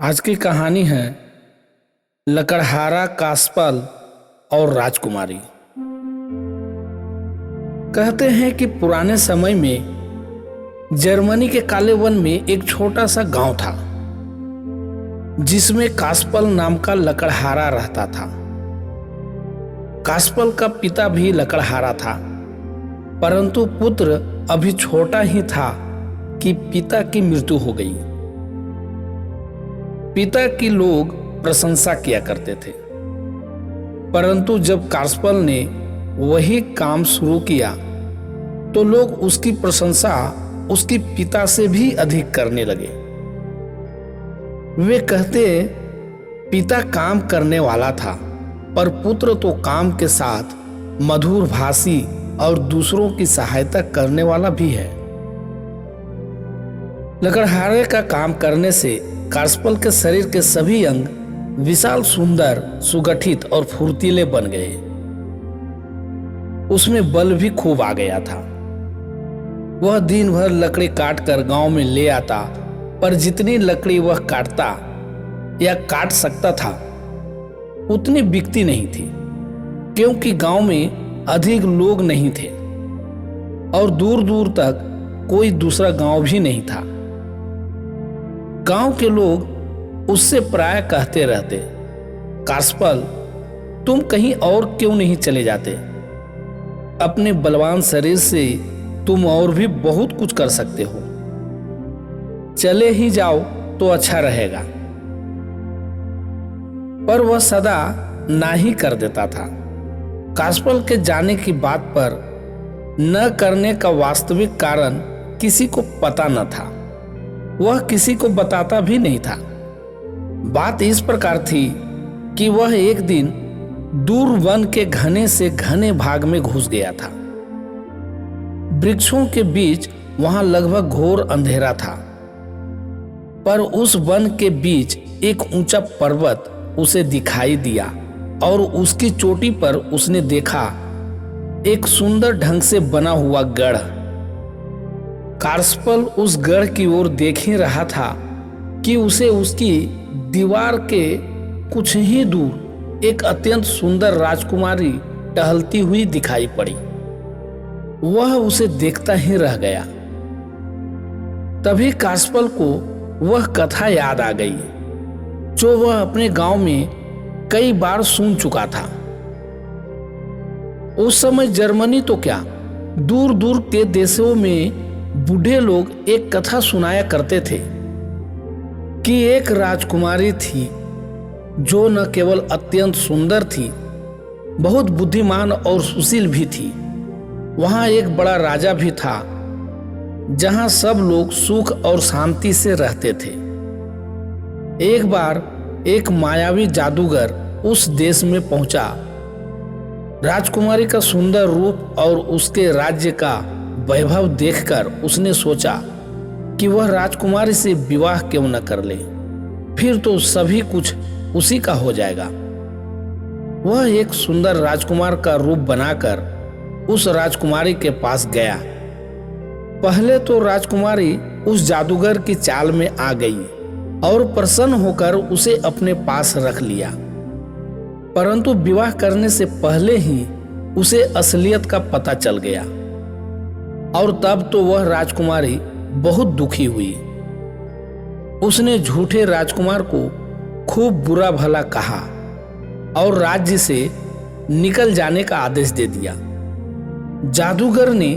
आज की कहानी है लकड़हारा, कासपल और राजकुमारी। कहते हैं कि पुराने समय में जर्मनी के काले वन में एक छोटा सा गांव था जिसमें कासपल नाम का लकड़हारा रहता था। कासपल का पिता भी लकड़हारा था, परंतु पुत्र अभी छोटा ही था कि पिता की मृत्यु हो गई। पिता की लोग प्रशंसा किया करते थे, परंतु जब कासपल ने वही काम शुरू किया तो लोग उसकी प्रशंसा उसके पिता से भी अधिक करने लगे। वे कहते पिता काम करने वाला था, पर पुत्र तो काम के साथ मधुर भाषी और दूसरों की सहायता करने वाला भी है। लकड़हारे का काम करने से कासपल के शरीर के सभी अंग विशाल, सुंदर, सुगठित और फुर्तीले बन गए। उसमें बल भी खूब आ गया था। वह दिन भर लकड़ी काटकर गांव में ले आता, पर जितनी लकड़ी वह काटता या काट सकता था उतनी बिकती नहीं थी, क्योंकि गांव में अधिक लोग नहीं थे और दूर दूर तक कोई दूसरा गांव भी नहीं था। गांव के लोग उससे प्राय कहते रहते, कासपल, तुम कहीं और क्यों नहीं चले जाते? अपने बलवान शरीर से तुम और भी बहुत कुछ कर सकते हो। चले ही जाओ तो अच्छा रहेगा। पर वह सदा ना ही कर देता था। कासपल के जाने की बात पर न करने का वास्तविक कारण किसी को पता न था। वह किसी को बताता भी नहीं था। बात इस प्रकार थी कि वह एक दिन दूर वन के घने से घने भाग में घुस गया था। वृक्षों के बीच वहां लगभग घोर अंधेरा था, पर उस वन के बीच एक ऊंचा पर्वत उसे दिखाई दिया और उसकी चोटी पर उसने देखा एक सुंदर ढंग से बना हुआ गढ़। कासपल उस गढ़ की ओर देख ही रहा था कि उसे उसकी दीवार के कुछ ही दूर एक अत्यंत सुंदर राजकुमारी टहलती हुई दिखाई पड़ी। वह उसे देखता ही रह गया। तभी कासपल को वह कथा याद आ गई जो वह अपने गांव में कई बार सुन चुका था। उस समय जर्मनी तो क्या, दूर दूर के देशों में बूढ़े लोग एक कथा सुनाया करते थे कि एक राजकुमारी थी जो न केवल अत्यंत सुंदर थी, बहुत बुद्धिमान और सुशील भी थी। वहां एक बड़ा राजा भी था जहां सब लोग सुख और शांति से रहते थे। एक बार एक मायावी जादूगर उस देश में पहुंचा। राजकुमारी का सुंदर रूप और उसके राज्य का वैभव देखकर उसने सोचा कि वह राजकुमारी से विवाह क्यों न कर ले, फिर तो सभी कुछ उसी का हो जाएगा। वह एक सुंदर राजकुमार का रूप बनाकर उस राजकुमारी के पास गया। पहले तो राजकुमारी उस जादूगर की चाल में आ गई और प्रसन्न होकर उसे अपने पास रख लिया, परंतु विवाह करने से पहले ही उसे असलियत का पता चल गया और तब तो वह राजकुमारी बहुत दुखी हुई। उसने झूठे राजकुमार को खूब बुरा भला कहा और राज्य से निकल जाने का आदेश दे दिया। जादूगर ने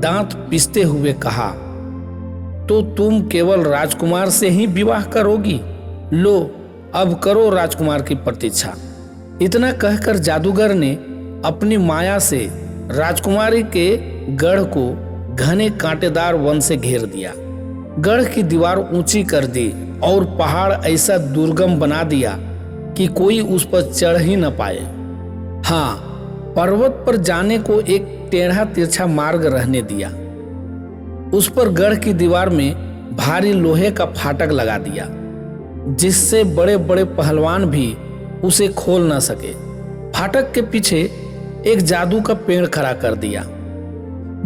दांत पीसते हुए कहा, तो तुम केवल राजकुमार से ही विवाह करोगी? लो, अब करो राजकुमार की प्रतीक्षा। इतना कहकर जादूगर ने अपनी माया से राजकुमारी के गढ़ को घने कांटेदार वन से घेर दिया। गढ़ की दीवार ऊंची कर दी और पहाड़ ऐसा दुर्गम बना दिया कि कोई उस पर चढ़ ही न पाए। हाँ, पर्वत पर जाने को एक टेढ़ा तिरछा मार्ग रहने दिया। उस पर गढ़ की दीवार में भारी लोहे का फाटक लगा दिया, जिससे बड़े बड़े पहलवान भी उसे खोल न सके। फाटक के पीछे एक जादू का पेड़ खड़ा कर दिया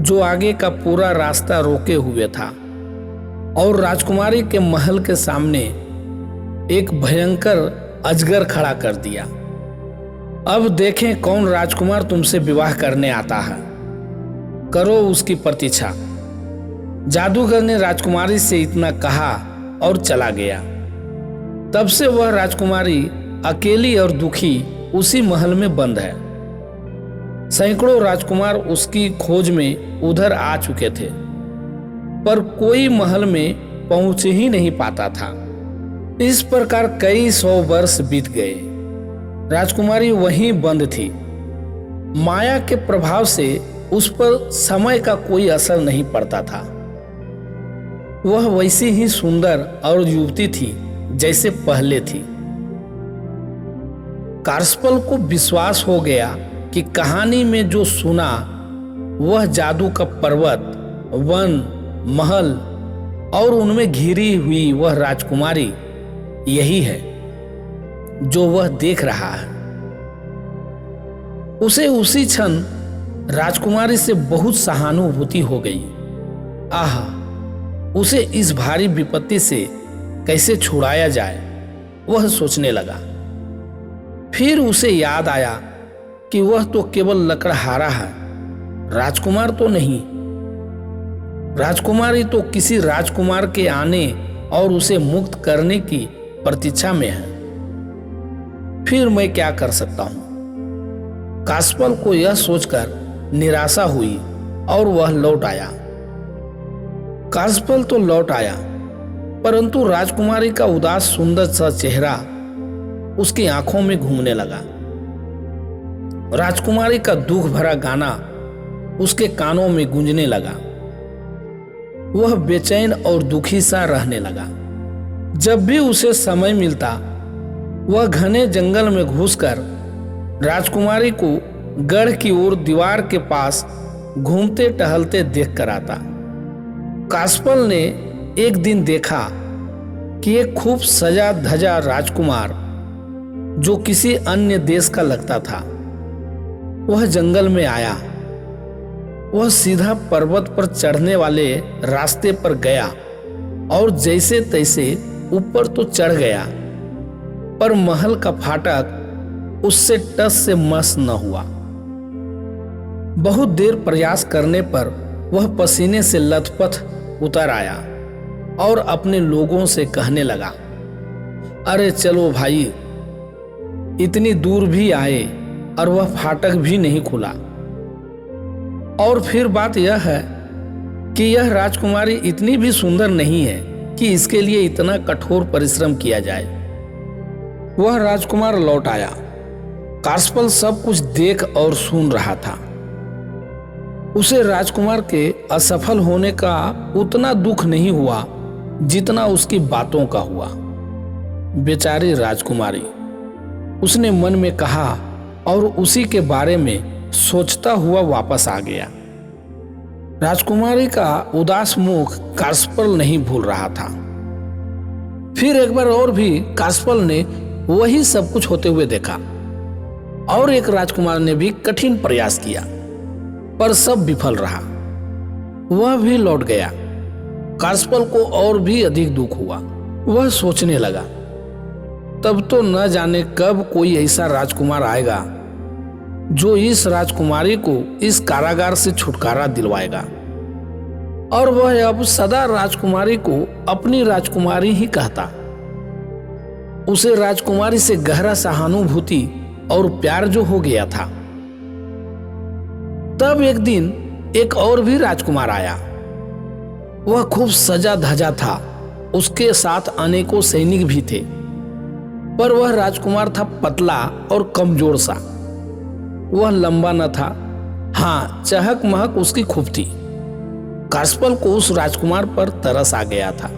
जो आगे का पूरा रास्ता रोके हुए था और राजकुमारी के महल के सामने एक भयंकर अजगर खड़ा कर दिया। अब देखें कौन राजकुमार तुमसे विवाह करने आता है, करो उसकी प्रतीक्षा। जादूगर ने राजकुमारी से इतना कहा और चला गया। तब से वह राजकुमारी अकेली और दुखी उसी महल में बंद है। सैकड़ों राजकुमार उसकी खोज में उधर आ चुके थे, पर कोई महल में पहुंच ही नहीं पाता था। इस प्रकार कई 100 वर्ष बीत गए। राजकुमारी वहीं बंद थी। माया के प्रभाव से उस पर समय का कोई असर नहीं पड़ता था। वह वैसी ही सुंदर और युवती थी जैसे पहले थी। कार्सपल को विश्वास हो गया कि कहानी में जो सुना वह जादू का पर्वत, वन, महल और उनमें घिरी हुई वह राजकुमारी यही है जो वह देख रहा है। उसे उसी क्षण राजकुमारी से बहुत सहानुभूति हो गई। आह, उसे इस भारी विपत्ति से कैसे छुड़ाया जाए वह सोचने लगा। फिर उसे याद आया कि वह तो केवल लकड़हारा है, राजकुमार तो नहीं। राजकुमारी तो किसी राजकुमार के आने और उसे मुक्त करने की प्रतीक्षा में है। फिर मैं क्या कर सकता हूं? कार्सपल को यह सोचकर निराशा हुई और वह लौट आया। कार्सपल तो लौट आया, परंतु राजकुमारी का उदास सुंदर सा चेहरा उसकी आंखों में घूमने लगा। राजकुमारी का दुख भरा गाना उसके कानों में गूंजने लगा। वह बेचैन और दुखी सा रहने लगा। जब भी उसे समय मिलता वह घने जंगल में घुसकर राजकुमारी को गढ़ की ओर दीवार के पास घूमते टहलते देख कर आता। कार्सपल ने एक दिन देखा कि एक खूब सजा धजा राजकुमार, जो किसी अन्य देश का लगता था, वह जंगल में आया। वह सीधा पर्वत पर चढ़ने वाले रास्ते पर गया और जैसे तैसे ऊपर तो चढ़ गया, पर महल का फाटक उससे टस से मस न हुआ। बहुत देर प्रयास करने पर वह पसीने से लथपथ उतर आया और अपने लोगों से कहने लगा, अरे चलो भाई, इतनी दूर भी आए और वह फाटक भी नहीं खुला। और फिर बात यह है कि यह राजकुमारी इतनी भी सुंदर नहीं है कि इसके लिए इतना कठोर परिश्रम किया जाए। वह राजकुमार लौट आया। कार्सपल सब कुछ देख और सुन रहा था। उसे राजकुमार के असफल होने का उतना दुख नहीं हुआ जितना उसकी बातों का हुआ। बेचारी राजकुमारी, उसने मन में कहा और उसी के बारे में सोचता हुआ वापस आ गया। राजकुमारी का उदास मुख कार्सपल नहीं भूल रहा था। फिर एक बार और भी कार्सपल ने वही सब कुछ होते हुए देखा और एक राजकुमार ने भी कठिन प्रयास किया, पर सब विफल रहा। वह भी लौट गया। कार्सपल को और भी अधिक दुख हुआ। वह सोचने लगा, तब तो न जाने कब कोई ऐसा राजकुमार आएगा जो इस राजकुमारी को इस कारागार से छुटकारा दिलवाएगा, और वह अब सदा राजकुमारी को अपनी राजकुमारी ही कहता। उसे राजकुमारी से गहरा सहानुभूति और प्यार जो हो गया था। तब एक दिन एक और भी राजकुमार आया। वह खूब सजा धजा था। उसके साथ अनेकों सैनिक भी थे, पर वह राजकुमार था पतला और कमजोर सा। वह लंबा न था। हाँ, चहक महक उसकी खूब थी। कार्सपल को उस राजकुमार पर तरस आ गया था।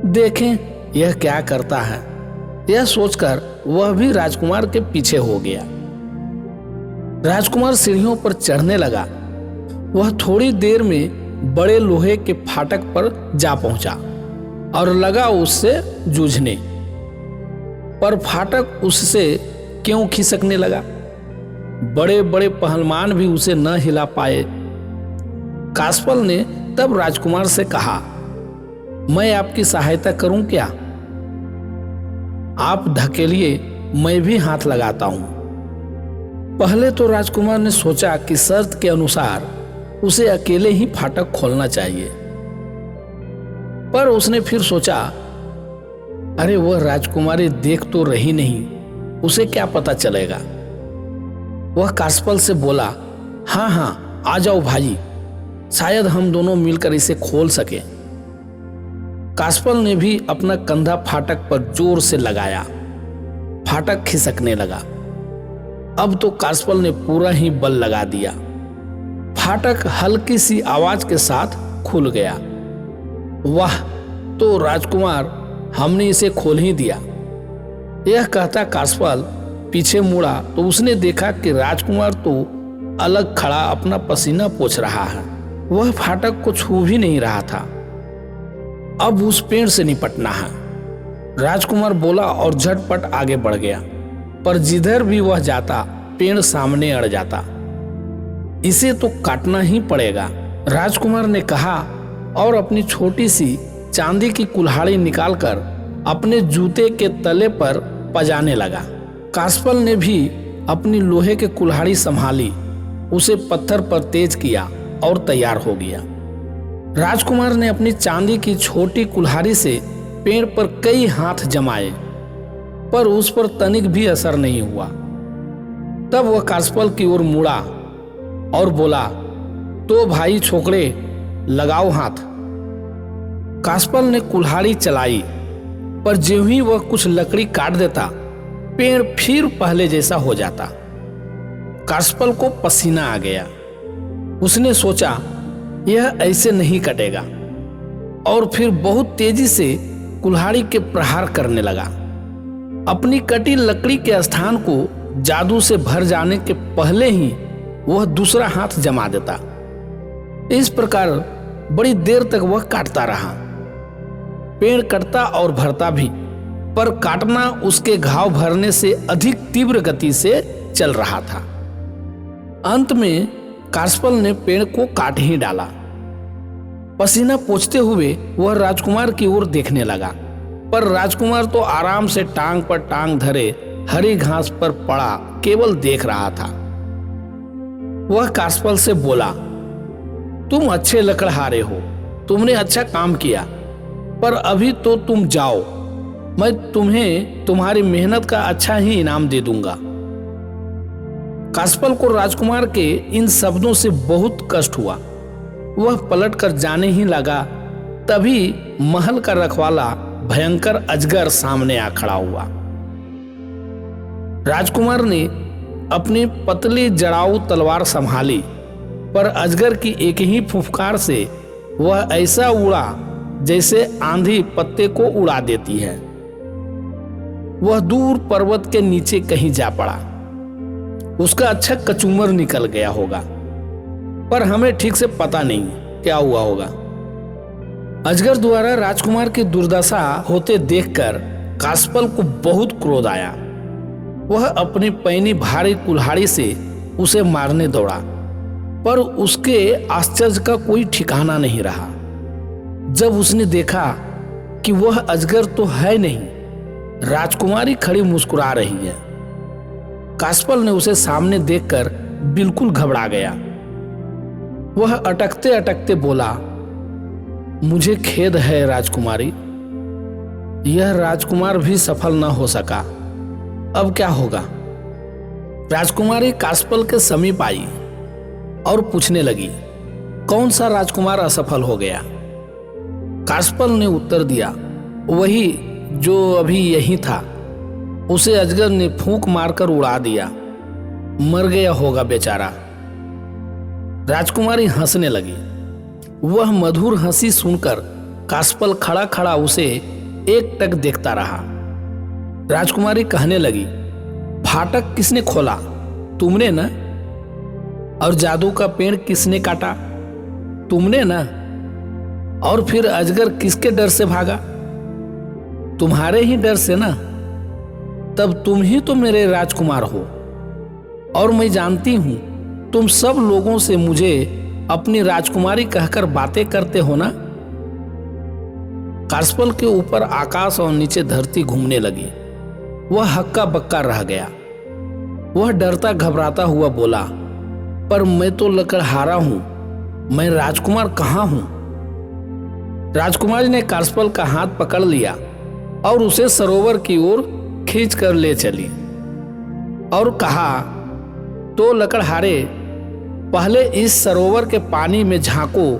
देखें यह क्या करता है, यह सोचकर वह भी राजकुमार के पीछे हो गया। राजकुमार सीढ़ियों पर चढ़ने लगा। वह थोड़ी देर में बड़े लोहे के फाटक पर जा पहुंचा और लगा उससे जूझने, पर फाटक उससे क्यों खिसकने लगा। बड़े बड़े पहलवान भी उसे न हिला पाए। कार्सपल ने तब राजकुमार से कहा, मैं आपकी सहायता करूं क्या? आप धकेलिए, मैं भी हाथ लगाता हूं। पहले तो राजकुमार ने सोचा कि शर्त के अनुसार उसे अकेले ही फाटक खोलना चाहिए, पर उसने फिर सोचा, अरे वह राजकुमारी देख तो रही नहीं, उसे क्या पता चलेगा। वह कासपल से बोला, हाँ हाँ आ जाओ भाई, शायद हम दोनों मिलकर इसे खोल सके। कासपल ने भी अपना कंधा फाटक पर जोर से लगाया। फाटक खिसकने लगा। अब तो कासपल ने पूरा ही बल लगा दिया। फाटक हल्की सी आवाज के साथ खुल गया। वाह, तो राजकुमार, हमने इसे खोल ही दिया। यह कहता कासपल पीछे मुड़ा तो उसने देखा कि राजकुमार तो अलग खड़ा अपना पसीना पोंछ रहा है। वह फाटक को छू भी नहीं रहा था। अब उस पेड़ से निपटना है, राजकुमार बोला और झटपट आगे बढ़ गया। पर जिधर भी वह जाता पेड़ सामने अड़ जाता। इसे तो काटना ही पड़ेगा, राजकुमार ने कहा और अपनी छोटी सी चांदी की कुल्हाड़ी निकालकर अपने जूते के तले पर पजाने लगा। कासपल ने भी अपनी लोहे के कुल्हाड़ी संभाली, उसे पत्थर पर तेज किया और तैयार हो गया। राजकुमार ने अपनी चांदी की छोटी कुल्हाड़ी से पेड़ पर कई हाथ जमाए, पर उस पर तनिक भी असर नहीं हुआ। तब वह कासपल की ओर मुड़ा और बोला, तो भाई छोकरे, लगाओ हाथ। कासपल ने कुल्हाड़ी चलाई, पर ज्यों ही वह कुछ लकड़ी काट देता पेड़ फिर पहले जैसा हो जाता। कासपल को पसीना आ गया। उसने सोचा, यह ऐसे नहीं कटेगा, और फिर बहुत तेजी से कुल्हाड़ी के प्रहार करने लगा। अपनी कटी लकड़ी के स्थान को जादू से भर जाने के पहले ही वह दूसरा हाथ जमा देता। इस प्रकार बड़ी देर तक वह काटता रहा। पेड़ कटता और भरता भी, पर काटना उसके घाव भरने से अधिक तीव्र गति से चल रहा था। अंत में कासपल ने पेड़ को काट ही डाला। पसीना पोंछते हुए वह राजकुमार की ओर देखने लगा, पर राजकुमार तो आराम से टांग पर टांग धरे हरी घास पर पड़ा केवल देख रहा था। वह कासपल से बोला, तुम अच्छे लकड़हारे हो, तुमने अच्छा काम किया, पर अभी तो तुम जाओ, मैं तुम्हें तुम्हारी मेहनत का अच्छा ही इनाम दे दूंगा। कासपल को राजकुमार के इन शब्दों से बहुत कष्ट हुआ। वह पलटकर जाने ही लगा, तभी महल का रखवाला भयंकर अजगर सामने आ खड़ा हुआ। राजकुमार ने अपनी पतली जड़ाऊ तलवार संभाली, पर अजगर की एक ही फुफकार से वह ऐसा उड़ा जैसे आंधी पत्ते को उड़ा देती है। वह दूर पर्वत के नीचे कहीं जा पड़ा। उसका अच्छा कचूमर निकल गया होगा, पर हमें ठीक से पता नहीं क्या हुआ होगा। अजगर द्वारा राजकुमार की दुर्दशा होते देखकर कासपल को बहुत क्रोध आया। वह अपनी पैनी भारी कुल्हाड़ी से उसे मारने दौड़ा, पर उसके आश्चर्य का कोई ठिकाना नहीं रहा जब उसने देखा कि वह अजगर तो है नहीं, राजकुमारी खड़ी मुस्कुरा रही है। कासपल ने उसे सामने देखकर बिल्कुल घबरा गया। वह अटकते अटकते बोला, मुझे खेद है राजकुमारी, यह राजकुमार भी सफल न हो सका, अब क्या होगा। राजकुमारी कासपल के समीप आई और पूछने लगी, कौन सा राजकुमार असफल हो गया। कासपल ने उत्तर दिया, वही जो अभी यही था, उसे अजगर ने फूंक मारकर उड़ा दिया, मर गया होगा बेचारा। राजकुमारी हंसने लगी। वह मधुर हंसी सुनकर कासपल खड़ा खड़ा उसे एकटक देखता रहा। राजकुमारी कहने लगी, फाटक किसने खोला, तुमने ना? और जादू का पेड़ किसने काटा, तुमने ना? और फिर अजगर किसके डर से भागा, तुम्हारे ही डर से ना? तब तुम ही तो मेरे राजकुमार हो, और मैं जानती हूं तुम सब लोगों से मुझे अपनी राजकुमारी कहकर बातें करते हो ना। कासपल के ऊपर आकाश और नीचे धरती घूमने लगी। वह हक्का बक्का रह गया। वह डरता घबराता हुआ बोला, पर मैं तो लकड़हारा हूं, मैं राजकुमार कहाँ हूं? राजकुमारी ने कांस्टेबल का हाथ पकड़ लिया और उसे सरोवर की ओर खींच कर ले चली और कहा, तो लकड़हारे, पहले इस सरोवर के पानी में झांको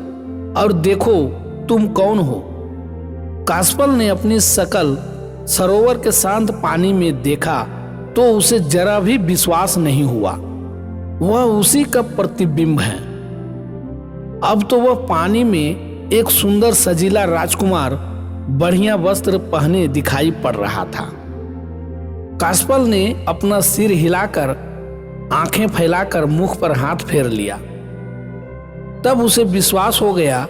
और देखो तुम कौन हो। कांस्टेबल ने अपनी शकल सरोवर के शांत पानी में देखा तो उसे जरा भी विश्वास नहीं हुआ। वह उसी का प्रतिबिंब है। अब तो वह पानी में एक सुंदर सजीला राजकुमार बढ़िया वस्त्र पहने दिखाई पड़ रहा था। कांस्टेबल ने अपना सिर हिलाकर, आंखें फैलाकर मुख पर हाथ फेर लिया। तब उसे विश्वास हो गया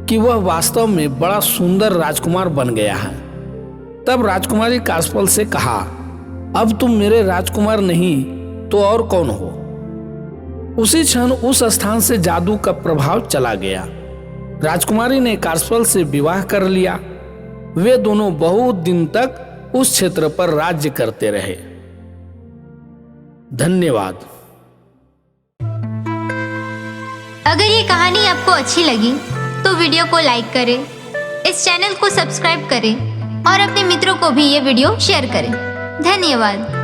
कि वह वास्तव में बड़ा सुंदर राजकुमार बन गया है। तब राजकुमारी कांस्टेबल से कहा, अब तुम मेरे राजकुमार नहीं तो और कौन हो? उसी क्षण उस स्थान से जादू का प्रभाव चला गया। राजकुमारी ने कांस्टेबल से विवाह कर लिया। वे दोनों बहुत दिन तक उस क्षेत्र पर राज्य करते रहे। धन्यवाद। अगर ये कहानी आपको अच्छी लगी तो वीडियो को लाइक करें, इस चैनल को सब्सक्राइब करें और अपने मित्रों को भी ये वीडियो शेयर करें। धन्यवाद।